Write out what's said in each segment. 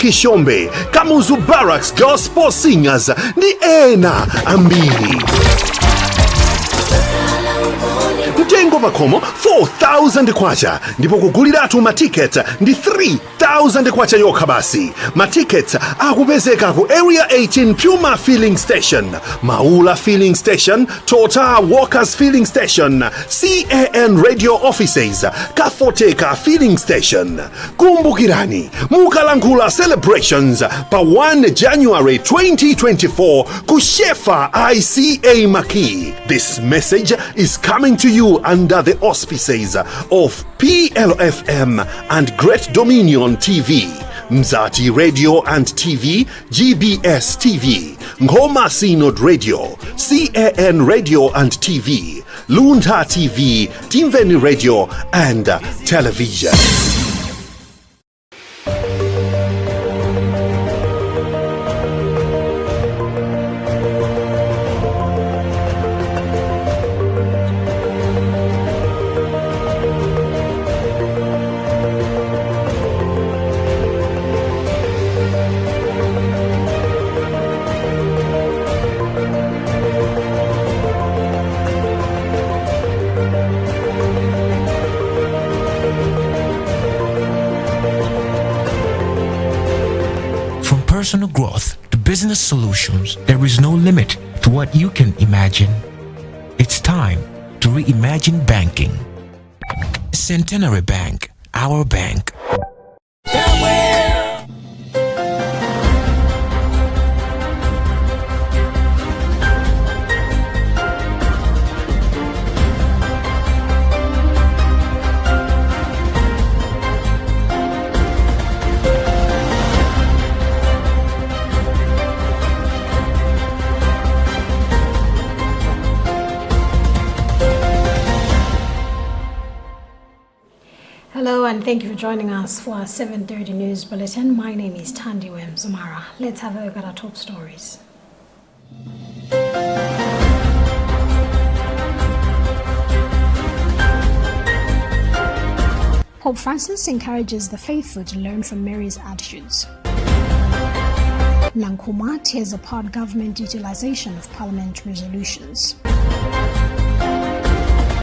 Kishombe, Kamuzu Barracks Gospel Singers, ni ena ambili. Mtengo makomo 4,000 kwacha, ndipo kuguliratu maticket ndi 3,000 kwacha yokha basi. Matickets akupezeka ku Area 18 Puma Filling Station, Maula Filling Station, Total Walkers Filling Station, CAN Radio Offices, Kafoteka Filling Station. Kumbukirani, Mukalangula Celebrations pa 1 January 2024 ku Shefa ICA Maki. This message is coming to you under the auspices of PLFM and Great Dominion TV, Mzati Radio and TV, GBS TV, Ngoma Synod Radio, CAN Radio and TV, Luntha TV, Timveni Radio and Television. Personal growth to business solutions, there is no limit to what you can imagine. It's time to reimagine banking. Centenary Bank, our bank. Hello and thank you for joining us for our 7:30 news bulletin. My name is Tandi Zamara. Let's have a look at our top stories. Pope Francis encourages the faithful to learn from Mary's attitudes. Nankuma tears apart government utilization of parliament resolutions.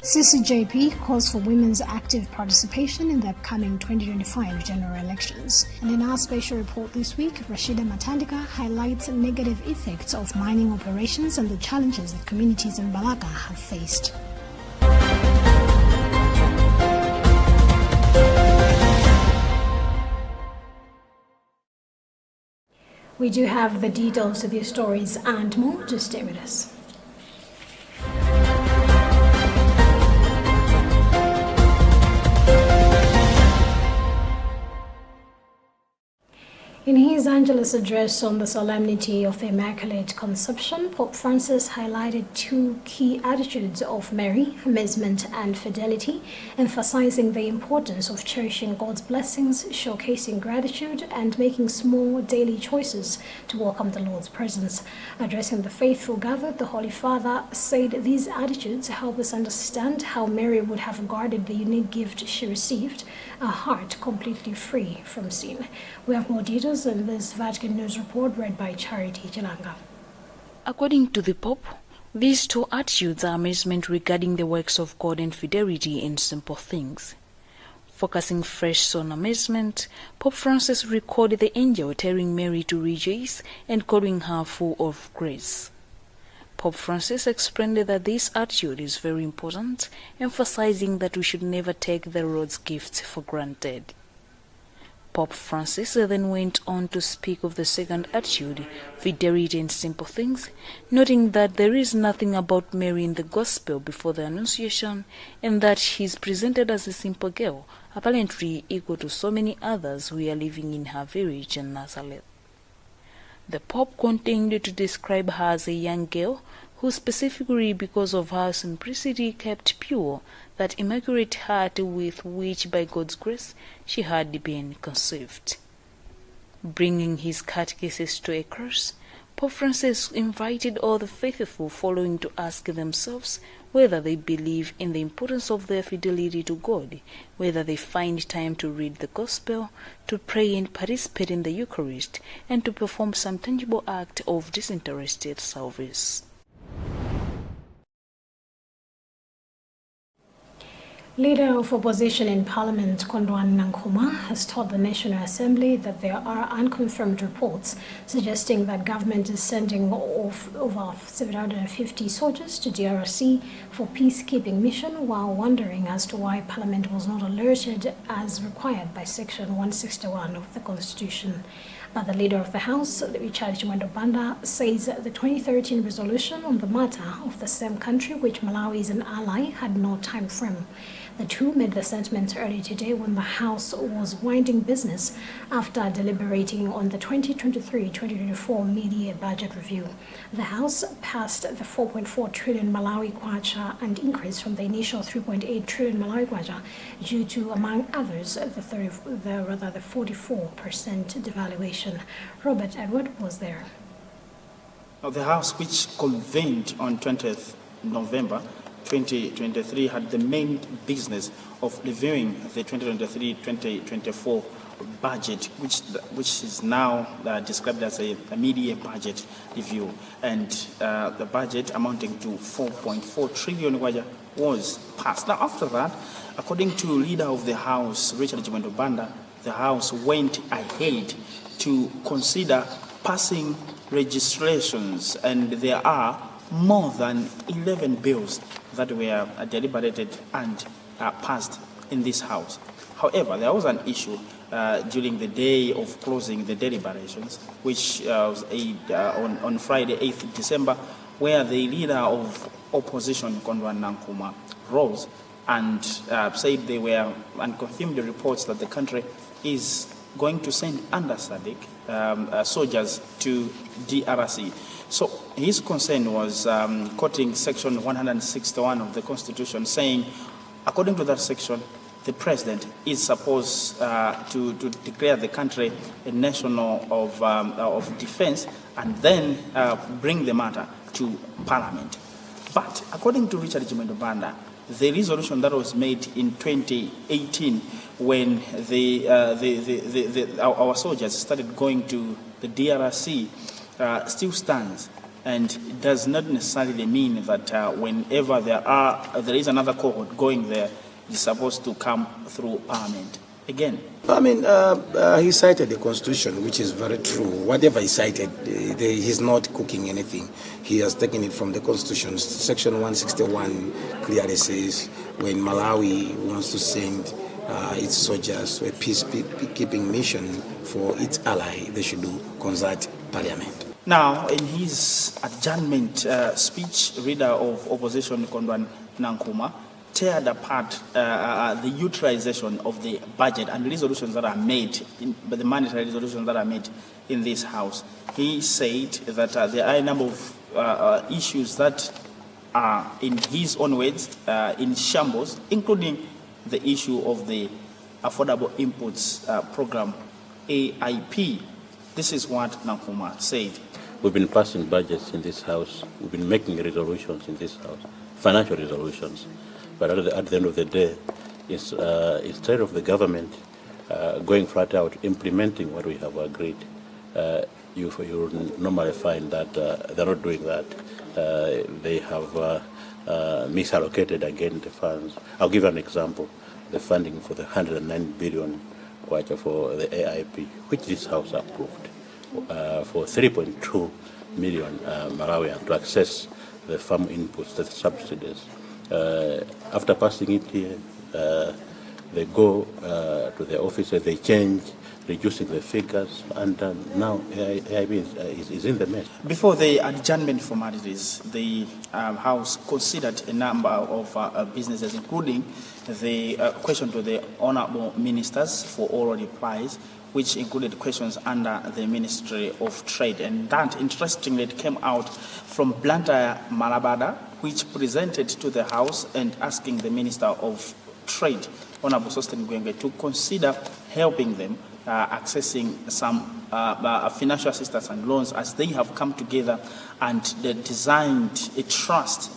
CCJP calls for women's active participation in the upcoming 2025 general elections. And in our special report this week, Rashida Matandika highlights negative effects of mining operations and the challenges that communities in Balaka have faced. We do have the details of these stories and more. Just stay with us. In his Angelus address on the solemnity of the Immaculate Conception, Pope Francis highlighted two key attitudes of Mary, amazement and fidelity, emphasizing the importance of cherishing God's blessings, showcasing gratitude, and making small daily choices to welcome the Lord's presence. Addressing the faithful gathered, the Holy Father said these attitudes help us understand how Mary would have guarded the unique gift she received, a heart completely free from sin. We have more details in this Vatican News report read by Charity Jalanga. According to the Pope, these two attitudes are amazement regarding the works of God and fidelity in simple things. Focusing fresh on amazement, Pope Francis recorded the angel telling Mary to rejoice and calling her full of grace. Pope Francis explained that this attitude is very important, emphasizing that we should never take the Lord's gifts for granted. Pope Francis then went on to speak of the second attitude, fidelity in simple things, noting that there is nothing about Mary in the Gospel before the Annunciation, and that she is presented as a simple girl, apparently equal to so many others who are living in her village in Nazareth. The Pope continued to describe her as a young girl who, specifically because of her simplicity, kept pure that immaculate heart with which, by God's grace, she had been conceived. Bringing his catechesis to a close, Pope Francis invited all the faithful following to ask themselves whether they believe in the importance of their fidelity to God, whether they find time to read the Gospel, to pray and participate in the Eucharist, and to perform some tangible act of disinterested service. Leader of opposition in Parliament, Kondwan Nankuma, has told the National Assembly that there are unconfirmed reports suggesting that government is sending off over 750 soldiers to DRC for peacekeeping mission, while wondering as to why Parliament was not alerted as required by Section 161 of the Constitution. But the Leader of the House, Richard Banda, says the 2013 resolution on the matter of the same country, which Malawi is an ally, had no time frame. The two made the statement early today when the House was winding business after deliberating on the 2023-2024 mid-year budget review. The House passed the 4.4 trillion Malawi kwacha, an increase from the initial 3.8 trillion Malawi kwacha due to, among others, the 44% devaluation. Robert Edward was there. Now, the House, which convened on 20th November 2023, had the main business of reviewing the 2023-2024 budget, which is now described as a mid-year budget review. And the budget amounting to 4.4 trillion was passed. Now, after that, according to Leader of the House, Richard Banda, the House went ahead to consider passing registrations, and there are more than 11 bills that were deliberated and passed in this House. However, there was an issue during the day of closing the deliberations, which was on Friday, 8th December, where the Leader of Opposition, Kondwan Nankuma, rose and said they were, and confirmed the reports that the country is going to send under SADC soldiers to DRC. So his concern was quoting Section 161 of the Constitution, saying, according to that section, the President is supposed to declare the country a national of defense and then bring the matter to Parliament. But according to Richard Banda, the resolution that was made in 2018 when our soldiers started going to the DRC still stands, and it does not necessarily mean that whenever there is another cohort going there, it's supposed to come through Parliament again. I mean, he cited the Constitution, which is very true. Whatever he cited, he's not cooking anything. He has taken it from the Constitution. Section 161 clearly says when Malawi wants to send its soldiers to a peacekeeping mission for its ally, they should consult Parliament. Now, in his adjournment speech, Leader of Opposition Kondwan Nankuma teared apart the utilization of the budget and resolutions that are made, the monetary resolutions that are made in this House. He said that there are a number of issues that are, in his own words, in shambles, including the issue of the Affordable Inputs Program, AIP. This is what Nankuma said. We've been passing budgets in this House. We've been making resolutions in this House, financial resolutions. But at the end of the day, instead of the government going flat out, implementing what we have agreed, you normally find that they're not doing that. They have misallocated again the funds. I'll give you an example. The funding for the 109 billion kwacha for the AIP, which this House approved, for 3.2 million Malawians to access the farm inputs, the subsidies. After passing it here, they go to the offices, they change, reducing the figures, and now AIB is in the mess. Before the adjournment formalities, the House considered a number of businesses, including the question to the honorable ministers for oral replies, which included questions under the Ministry of Trade. And that, interestingly, it came out from Luntha Malabada, which presented to the House and asking the Minister of Trade, Honorable Sosten Gwenge, to consider helping them accessing some financial assistance and loans, as they have come together and they designed a trust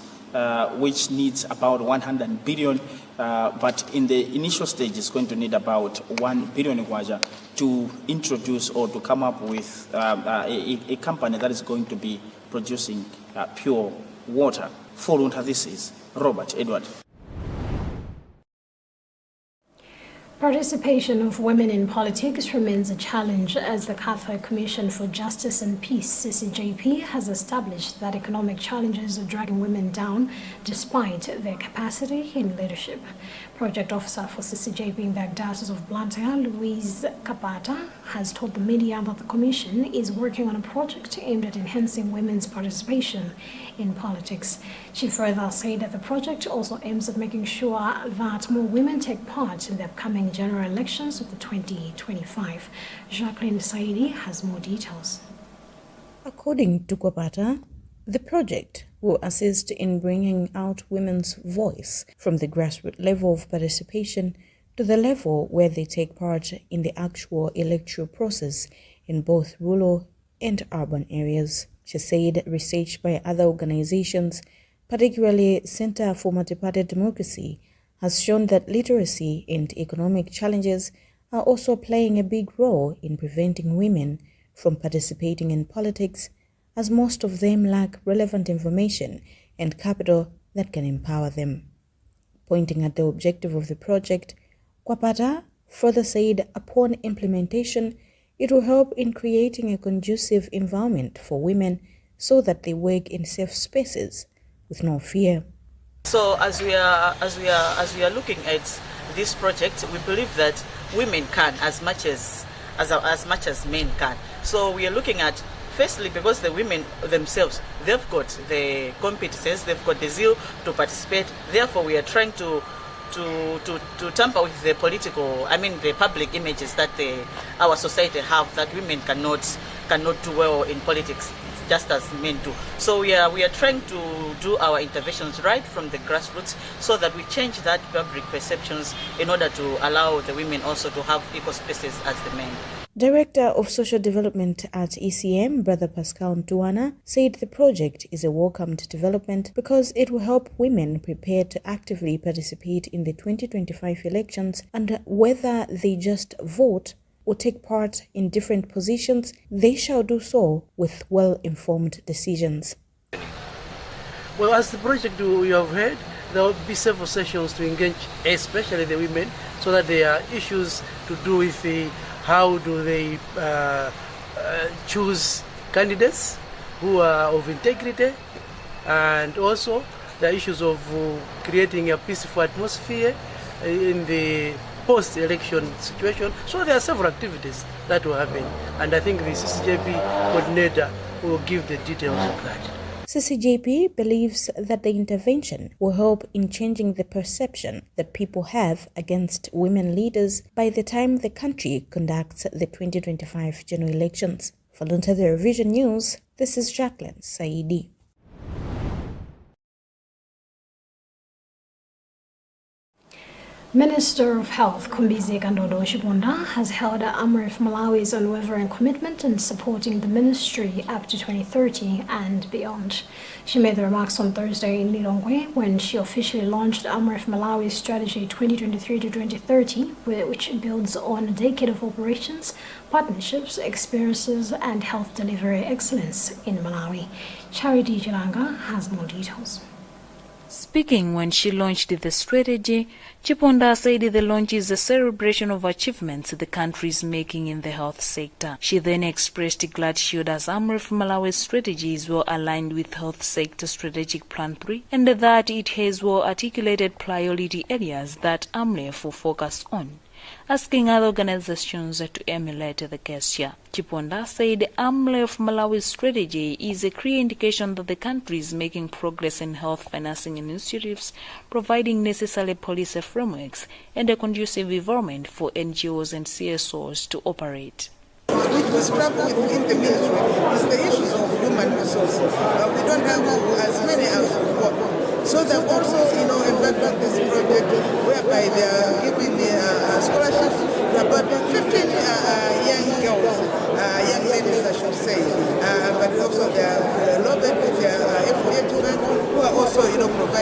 which needs about 100 billion, but in the initial stage it's going to need about 1 billion kwacha to introduce or to come up with a company that is going to be producing pure water. For Luntha, this is Robert Edward. Participation of women in politics remains a challenge as the Catholic Commission for Justice and Peace, CCJP, has established that economic challenges are dragging women down despite their capacity in leadership. Project Officer for CCJP in the Archdiocese of Luntha, Louise Kapata, has told the media that the Commission is working on a project aimed at enhancing women's participation in politics. She further said that the project also aims at making sure that more women take part in the upcoming general elections of the 2025. Jacqueline Saidi has more details. According to Kwapata, the project will assist in bringing out women's voice from the grassroots level of participation to the level where they take part in the actual electoral process in both rural and urban areas. She said research by other organizations, particularly Center for Multi-Party Democracy, has shown that literacy and economic challenges are also playing a big role in preventing women from participating in politics, as most of them lack relevant information and capital that can empower them. Pointing at the objective of the project, Kwapata further said upon implementation, it will help in creating a conducive environment for women so that they work in safe spaces with no fear. So as we are looking at this project, we believe that women can as much as men can. So we are looking at, firstly, because the women themselves, they've got the competences, they've got the zeal to participate. Therefore, we are trying to tamper with the the public images that our society have, that women cannot do well in politics just as men do. So we are trying to do our interventions right from the grassroots so that we change that public perceptions in order to allow the women also to have equal spaces as the men. Director of Social Development at ECM, Brother Pascal Ntuana, said the project is a welcomed development because it will help women prepare to actively participate in the 2025 elections, and whether they just vote or take part in different positions, they shall do so with well-informed decisions. Well, as the project you have heard, there will be several sessions to engage, especially the women, so that there are issues to do with how do they choose candidates who are of integrity, and also the issues of creating a peaceful atmosphere in the post-election situation. So there are several activities that will happen, and I think the CCJP coordinator will give the details of that. CCJP believes that the intervention will help in changing the perception that people have against women leaders by the time the country conducts the 2025 general elections. For Luntha the Revision News, this is Jacqueline Saidi. Minister of Health Kumbizi Kandodo Shibunda has held Amref Malawi's unwavering commitment in supporting the ministry up to 2030 and beyond. She made the remarks on Thursday in Lilongwe when she officially launched Amref Malawi's strategy 2023 to 2030, which builds on a decade of operations, partnerships, experiences, and health delivery excellence in Malawi. Charity Jilanga has more details. Speaking when she launched the strategy, Chiponda said the launch is a celebration of achievements the country is making in the health sector. She then expressed gratitude as Amref Malawi's strategy is well aligned with Health Sector Strategic Plan 3 and that it has well articulated priority areas that Amref will focus on, asking other organizations to emulate the gesture. Chiponda said Amref Malawi's strategy is a clear indication that the country is making progress in health financing initiatives, providing necessary policy frameworks and a conducive environment for NGOs and CSOs to operate. Which we struggle with in the ministry is the issues of human resources. We don't have as many as we want. So they've also, embarked on this project whereby they are giving scholarships to about 15 young girls, young ladies I should say, but also they are loaded with their FA children who are also, providing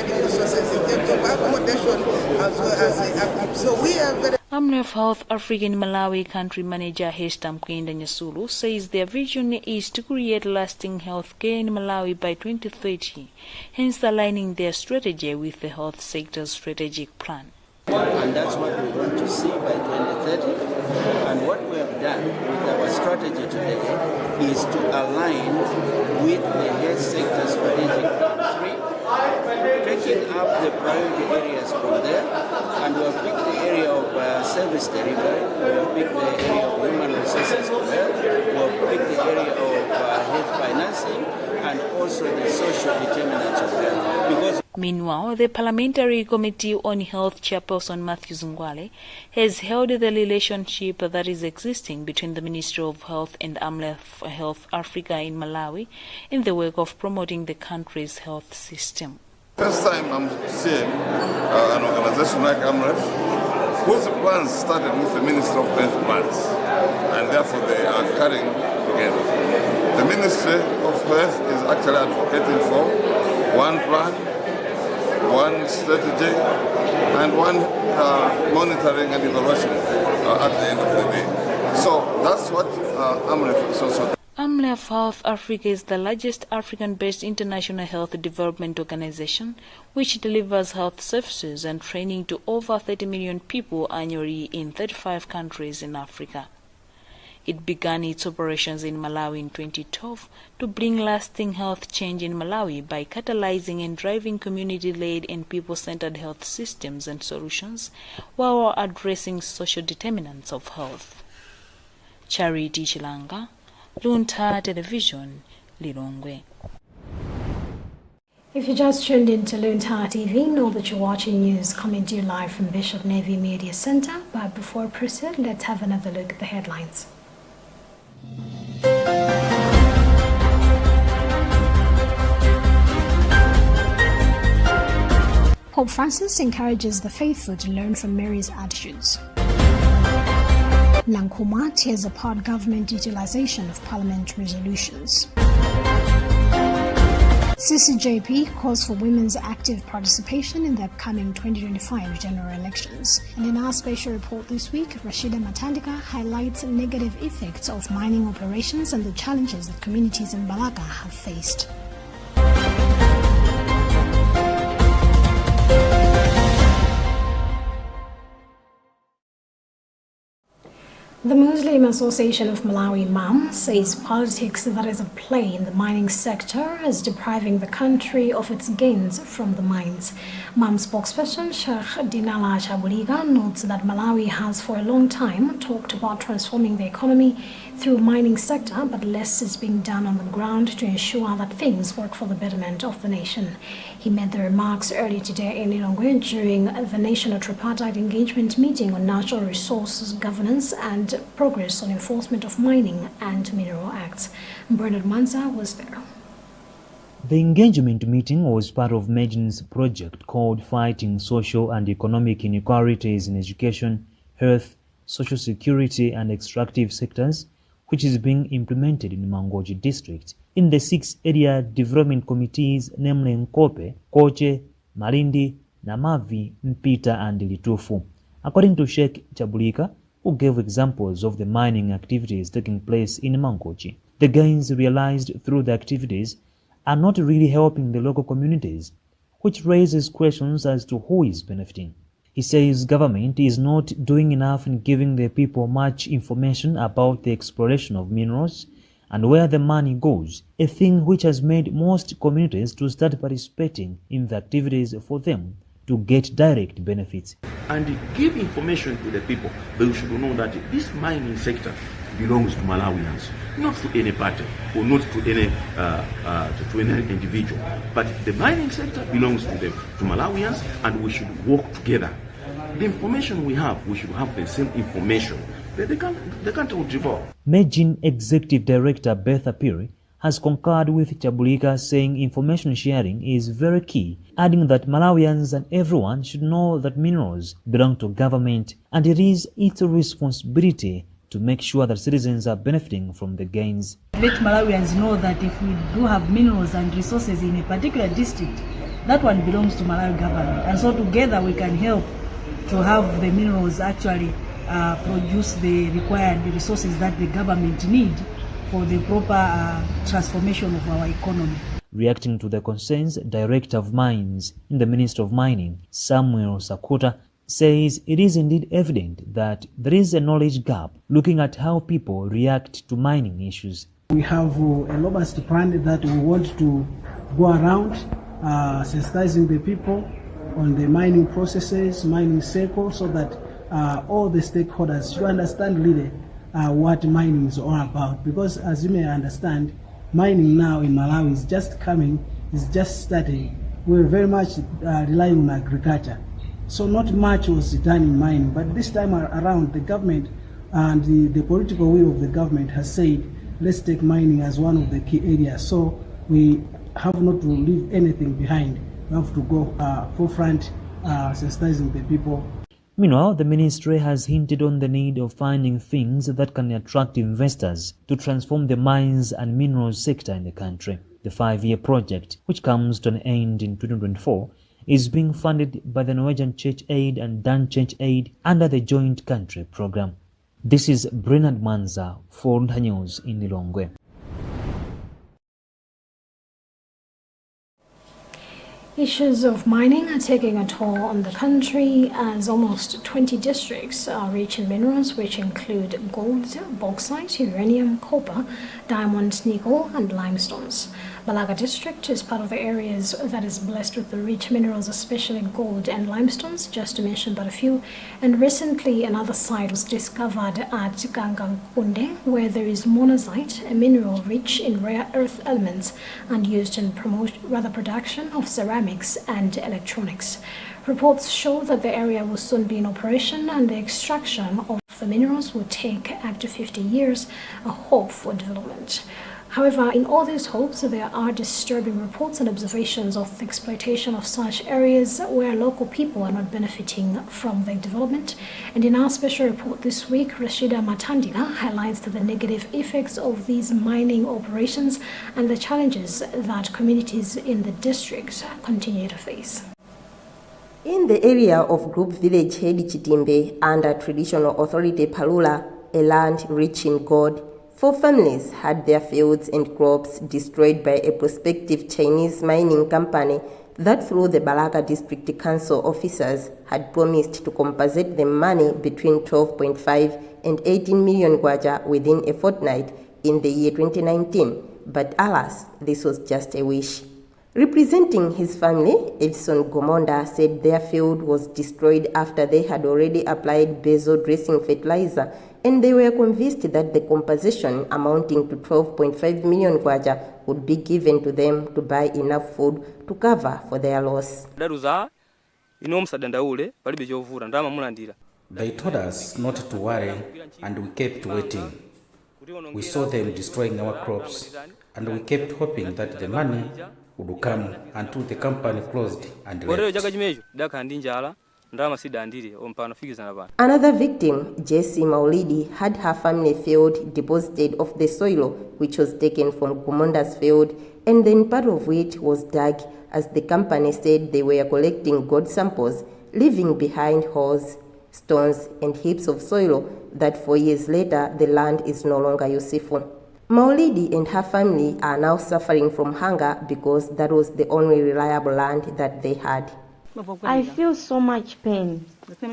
AMREF Health Africa in Malawi country manager Hester Mkwenda Nyasulu says their vision is to create lasting health care in Malawi by 2030, hence aligning their strategy with the health sector's strategic plan. And that's what we want to see by 2030. And what we have done with our strategy today is to align with the health sector strategic plan 3, taking up the priority areas from there, and we have picked the area of service delivery, we have picked the area of human resources for health, we have picked the area of health financing, and also the social determinants of health. Because meanwhile, the Parliamentary Committee on Health Chairperson Matthew Zungwale has held the relationship that is existing between the Ministry of Health and AMREF Health Africa in Malawi in the work of promoting the country's health system. First time I'm seeing an organization like AMREF, whose plans started with the Ministry of Health plans, and therefore they are carrying together. The Ministry of Health is actually advocating for one plan, one strategy, and one monitoring and evaluation at the end of the day. So that's what AMREF is also doing. AMREF Health Africa is the largest African-based international health development organization which delivers health services and training to over 30 million people annually in 35 countries in Africa. It began its operations in Malawi in 2012 to bring lasting health change in Malawi by catalyzing and driving community-led and people-centered health systems and solutions while addressing social determinants of health. Charity Chilanga, Luntha Television, Lilongwe. If you just tuned into Luntha TV, know that you're watching news coming to you live from Bishop Navy Media Center. But before proceed, let's have another look at the headlines. Pope Francis encourages the faithful to learn from Mary's attitudes. Nankuma tears apart government utilization of parliament resolutions. CCJP calls for women's active participation in the upcoming 2025 general elections. And in our special report this week, Rashida Matandika highlights negative effects of mining operations and the challenges that communities in Balaka have faced. The Muslim Association of Malawi, MAM, says politics that is at play in the mining sector is depriving the country of its gains from the mines. MAM spokesperson Sheikh Dinala Chabuliga notes that Malawi has for a long time talked about transforming the economy through mining sector, but less is being done on the ground to ensure that things work for the betterment of the nation. He made the remarks early today in Lilongwe during the National Tripartite Engagement Meeting on Natural Resources Governance and Progress on Enforcement of Mining and Mineral Acts. Bernard Manza was there. The engagement meeting was part of Medin's project called Fighting Social and Economic Inequalities in Education, Health, Social Security and Extractive Sectors, which is being implemented in Mangochi district in the 6 area development committees, namely Nkope, Koche, Malindi, Namavi, Mpita and Litufu. According to Sheikh Chabulika, who gave examples of the mining activities taking place in Mangochi, the gains realized through the activities are not really helping the local communities, which raises questions as to who is benefiting. He says government is not doing enough in giving the people much information about the exploration of minerals and where the money goes, a thing which has made most communities to start participating in the activities for them to get direct benefits. And give information to the people. They should know that this mining sector belongs to Malawians, not to any party or not to any individual. But the mining sector belongs to Malawians, and we should work together. The information we have, we should have the same information. The country will develop. Medin Executive Director Beth Apiri has concurred with Chabulika, saying information sharing is very key, adding that Malawians and everyone should know that minerals belong to government and it is its responsibility to make sure that citizens are benefiting from the gains. Let Malawians know that if we do have minerals and resources in a particular district, that one belongs to Malawi government. And so together we can help to have the minerals actually produce the required resources that the government need for the proper transformation of our economy. Reacting to the concerns, Director of Mines in the Ministry of Mining, Samuel Sakuta, says it is indeed evident that there is a knowledge gap looking at how people react to mining issues. We have a robust plan that we want to go around sensitizing the people on the mining processes, mining cycle, so that all the stakeholders should understand really what mining is all about. Because as you may understand, mining now in Malawi is just coming, is just starting. We're very much relying on agriculture. So not much was done in mining, but this time around the government and the political will of the government has said, let's take mining as one of the key areas. So we have not to leave anything behind. We have to go forefront, sensitizing the people. Meanwhile, the ministry has hinted on the need of finding things that can attract investors to transform the mines and minerals sector in the country. The 5-year project, which comes to an end in 2024, is being funded by the Norwegian Church Aid and Dan Church Aid under the Joint Country Program. This is Bernard Manza for Luntha News in Lilongwe. Issues of mining are taking a toll on the country as almost 20 districts are rich in minerals which include gold, bauxite, uranium, copper, diamonds, nickel and limestones. Balaga district is part of the areas that is blessed with the rich minerals, especially gold and limestones, just to mention but a few. And recently another site was discovered at Gangankunde where there is monazite, a mineral rich in rare earth elements and used in production of ceramics and electronics. Reports show that the area will soon be in operation and the extraction of the minerals will take up to 50 years, a hope for development. However, in all these hopes, there are disturbing reports and observations of the exploitation of such areas where local people are not benefiting from the development. And in our special report this week, Rashida Matandila highlights the negative effects of these mining operations and the challenges that communities in the district continue to face. In the area of Group Village Hedi Chitimbe under Traditional Authority Palula, a land rich in gold, 4 families had their fields and crops destroyed by a prospective Chinese mining company that, through the Balaga District Council officers, had promised to compensate them money between 12.5 and 18 million kwacha within a fortnight in the year 2019. But alas, this was just a wish. Representing his family, Edson Gomonda said their field was destroyed after they had already applied basal dressing fertilizer, and they were convinced that the compensation amounting to 12.5 million kwacha would be given to them to buy enough food to cover for their loss. They told us not to worry, and we kept waiting. We saw them destroying our crops, and we kept hoping that the money would come until the company closed and left. Another victim, Jessie Maulidi, had her family field deposited off the soil which was taken from Gomonda's field, and then part of it was dug as the company said they were collecting gold samples, leaving behind holes, stones and heaps of soil that 4 years later the land is no longer useful. Maulidi and her family are now suffering from hunger because that was the only reliable land that they had. I feel so much pain.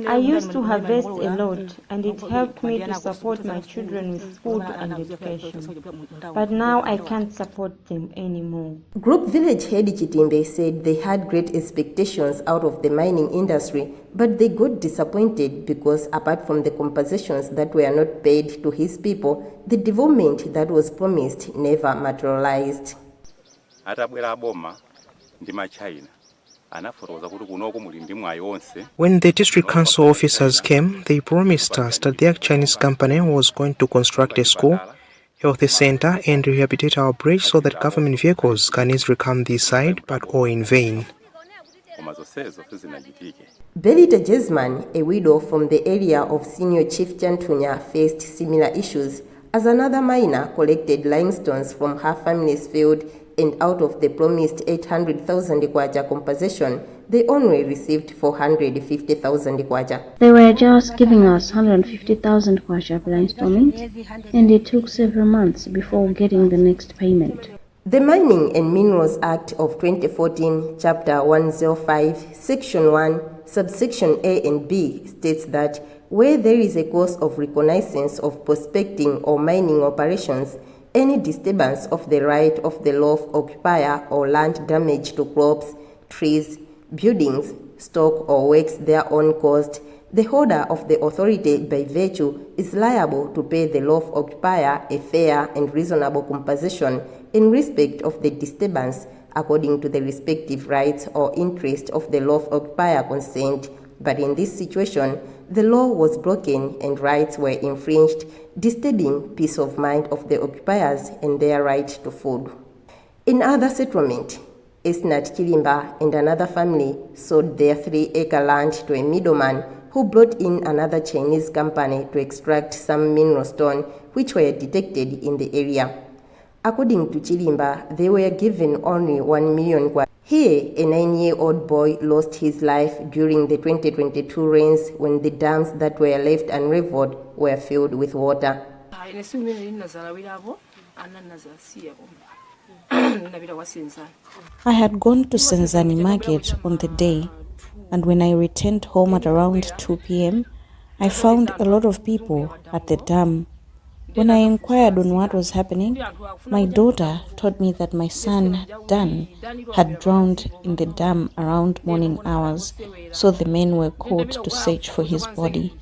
I used to harvest a lot and it helped me to support my children with food and education. But now I can't support them anymore. Group Village Hedi Chitimbe said they had great expectations out of the mining industry, but they got disappointed because apart from the compensations that were not paid to his people, the development that was promised never materialized. When the district council officers came, they promised us that their Chinese company was going to construct a school, health center and rehabilitate our bridge so that government vehicles can easily come this side, but all in vain. Belita Jesman, a widow from the area of Senior Chief Chantunya, faced similar issues as another miner collected limestones from her family's field and out of the promised 800,000 kwacha compensation, they only received 450,000 kwacha. They were just giving us 150,000 kwacha per installment, and it took several months before getting the next payment. The Mining and Minerals Act of 2014, Chapter 105, Section 1, Subsection A and B states that where there is a cause of reconnaissance of prospecting or mining operations, any disturbance of the right of the lawful occupier or land damage to crops, trees, buildings, stock or works thereon caused, the holder of the authority by virtue is liable to pay the lawful occupier a fair and reasonable compensation in respect of the disturbance according to the respective rights or interest of the lawful occupier concerned. But in this situation, the law was broken and rights were infringed, disturbing peace of mind of the occupiers and their right to food. In other settlement, Esnat Chilimba and another family sold their 3-acre land to a middleman who brought in another Chinese company to extract some mineral stone which were detected in the area. According to Chilimba, they were given only 1 million kwacha. Here, a 9-year-old boy lost his life during the 2022 rains when the dams that were left unraveled were filled with water. I had gone to Senzani Market on the day, and when I returned home at around 2 p.m., I found a lot of people at the dam. When I inquired on what was happening, my daughter told me that my son, Dan, had drowned in the dam around morning hours, so the men were called to search for his body.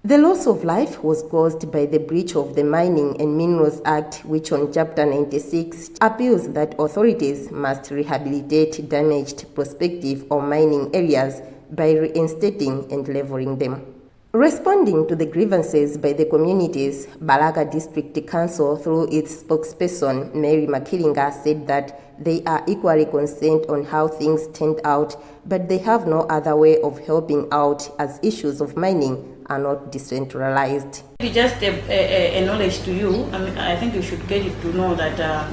The loss of life was caused by the breach of the Mining and Minerals Act, which on Chapter 96 appeals that authorities must rehabilitate damaged prospective or mining areas by reinstating and leveling them. Responding to the grievances by the communities, Balaka District Council, through its spokesperson Mary Makilinga, said that they are equally concerned on how things turned out, but they have no other way of helping out as issues of mining are not decentralized. Just a knowledge to you, I think you should get it to know that the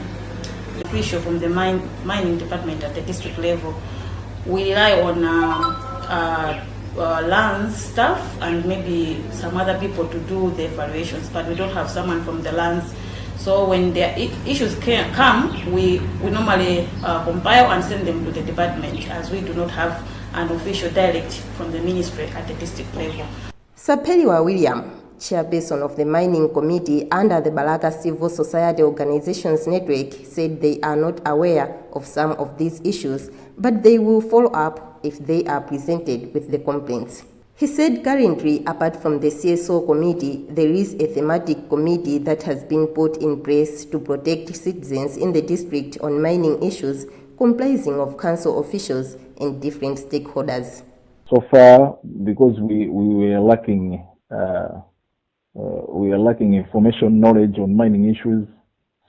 official from the mining department at the district level, we rely on land staff and maybe some other people to do the evaluations, but we don't have someone from the lands. So when the issues come, we normally compile and send them to the department, as we do not have an official direct from the ministry at the district level. Sapeliwa William, chairperson of the mining committee under the Balaka Civil Society Organizations Network, said they are not aware of some of these issues, but they will follow up if they are presented with the complaints. He said currently, apart from the CSO committee, there is a thematic committee that has been put in place to protect citizens in the district on mining issues, comprising of council officials and different stakeholders. So far, because we were lacking information, knowledge on mining issues,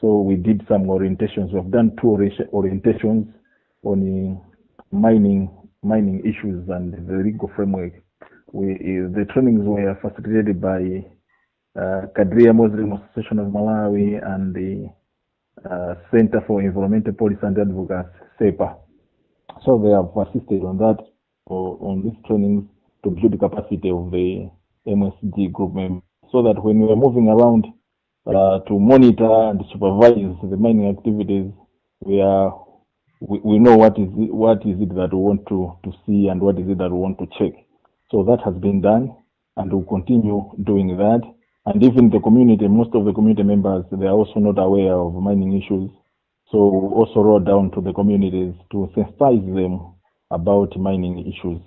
so we did some orientations. We've done 2 orientations on mining issues and the legal framework. The trainings were facilitated by Kadria Muslim Association of Malawi and the Center for Environmental Policy and Advocacy, CEPA. So they have assisted on that, on these trainings, to build the capacity of the MSD group members, so that when we are moving around to monitor and supervise the mining activities, we know what is it that we want to see and what is it that we want to check. So that has been done, and we'll continue doing that. And even the community, most of the community members, they are also not aware of mining issues. So we'll also roll down to the communities to sensitize them about mining issues.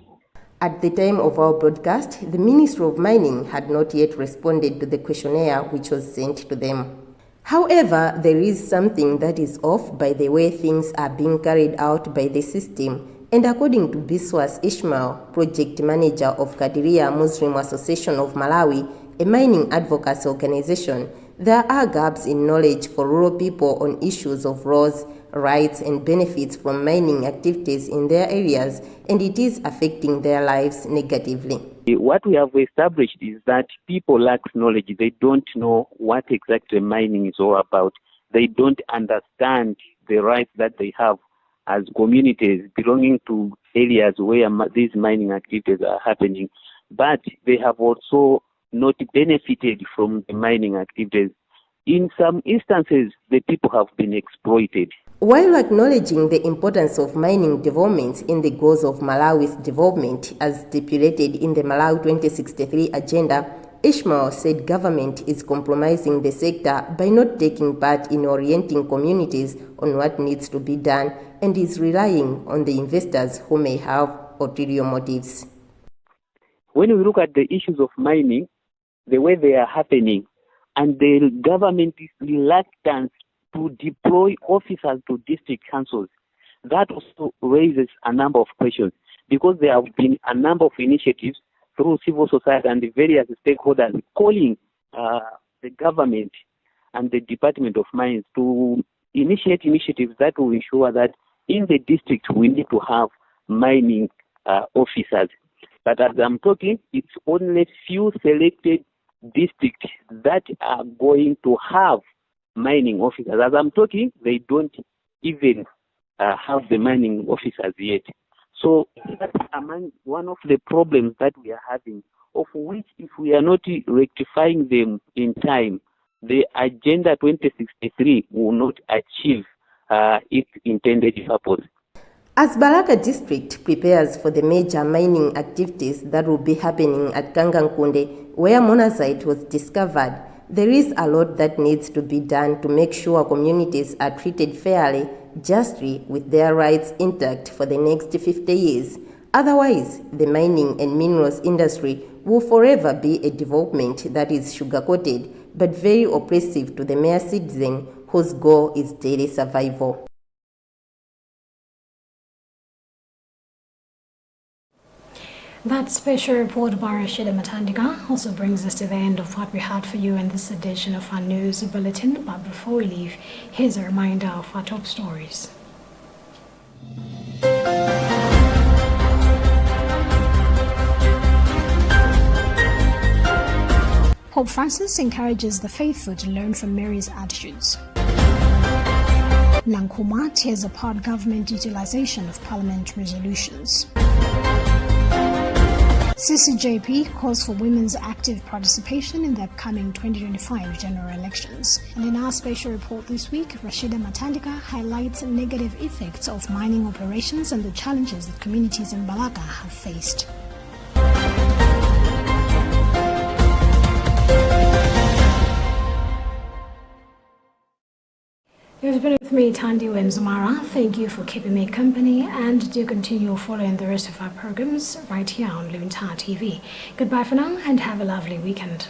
At the time of our broadcast, the Ministry of Mining had not yet responded to the questionnaire which was sent to them. However, there is something that is off by the way things are being carried out by the system. And according to Biswas Ishmael, project manager of Kadiria Muslim Association of Malawi, a mining advocacy organization, there are gaps in knowledge for rural people on issues of laws, rights and benefits from mining activities in their areas, and it is affecting their lives negatively. What we have established is that people lack knowledge. They don't know what exactly mining is all about. They don't understand the rights that they have as communities belonging to areas where these mining activities are happening. But they have also not benefited from the mining activities. In some instances, the people have been exploited. While acknowledging the importance of mining development in the goals of Malawi's development as stipulated in the Malawi 2063 agenda, Ishmael said government is compromising the sector by not taking part in orienting communities on what needs to be done and is relying on the investors who may have ulterior motives. When we look at the issues of mining, the way they are happening, and the government is reluctant to deploy officers to district councils, that also raises a number of questions, because there have been a number of initiatives through civil society and the various stakeholders calling the government and the Department of Mines to initiate initiatives that will ensure that in the district we need to have mining officers. But as I'm talking, it's only few selected districts that are going to have mining officers. As I'm talking, they don't even have the mining officers yet. So that's among one of the problems that we are having, of which if we are not rectifying them in time, the Agenda 2063 will not achieve its intended purpose. As Balaka district prepares for the major mining activities that will be happening at Kangankunde, where monazite was discovered, there is a lot that needs to be done to make sure communities are treated fairly, justly, with their rights intact for the next 50 years. Otherwise, the mining and minerals industry will forever be a development that is sugar-coated, but very oppressive to the mere citizen whose goal is daily survival. That special report by Rashida Matandiga also brings us to the end of what we had for you in this edition of our news bulletin. But before we leave, here's a reminder of our top stories. Pope Francis encourages the faithful to learn from Mary's attitudes. Nankuma tears apart government utilization of parliament resolutions. CCJP calls for women's active participation in the upcoming 2025 general elections. And in our special report this week, Rashida Matandiga highlights negative effects of mining operations and the challenges that communities in Balaka have faced. You've been with me, Tandi Wemzumara. Thank you for keeping me company, and do continue following the rest of our programs right here on Luntha TV. Goodbye for now and have a lovely weekend.